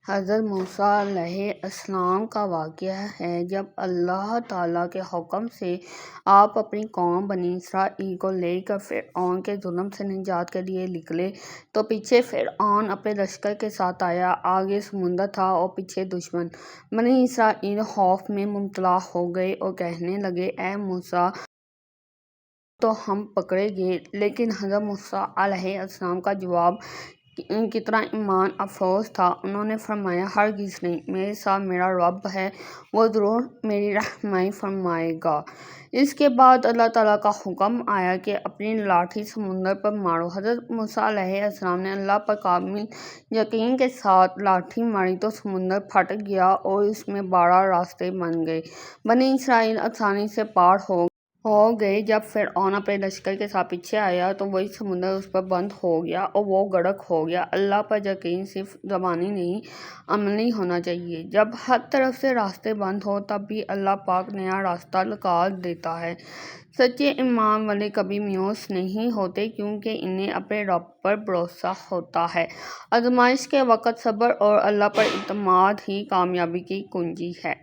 حضرت موسیٰ علیہ السلام کا واقعہ ہے۔ جب اللہ تعالیٰ کے حکم سے آپ اپنی قوم بنی اسرائیل کو لے کر فرعون کے ظلم سے نجات کے لیے نکلے تو پیچھے فرعون اپنے لشکر کے ساتھ آیا۔ آگے سمندر تھا اور پیچھے دشمن۔ بنی اسرائیل خوف میں مبتلا ہو گئے اور کہنے لگے، اے موسیٰ، تو ہم پکڑیں گے۔ لیکن حضرت موسیٰ علیہ السلام کا جواب کتنا ایمان افروز تھا۔ انہوں نے فرمایا، ہرگز نہیں، میرے ساتھ میرا رب ہے، وہ ضرور میری رہنمائی فرمائے گا۔ اس کے بعد اللہ تعالیٰ کا حکم آیا کہ اپنی لاٹھی سمندر پر مارو۔ حضرت موسیٰ علیہ السلام نے اللہ پر کامل یقین کے ساتھ لاٹھی ماری تو سمندر پھٹ گیا اور اس میں 12 راستے بن گئے۔ بنی اسرائیل آسانی سے پار ہو گئے۔ جب فرعون اپنے لشکر کے ساتھ پیچھے آیا تو وہی سمندر اس پر بند ہو گیا اور وہ غرق ہو گیا۔ اللہ پر یقین صرف زبانی نہیں، عملی ہونا چاہیے۔ جب ہر طرف سے راستے بند ہوں تب بھی اللہ پاک نیا راستہ نکال دیتا ہے۔ سچے ایمان والے کبھی مایوس نہیں ہوتے کیونکہ انہیں اپنے رب پر بھروسہ ہوتا ہے۔ آزمائش کے وقت صبر اور اللہ پر اعتماد ہی کامیابی کی کنجی ہے۔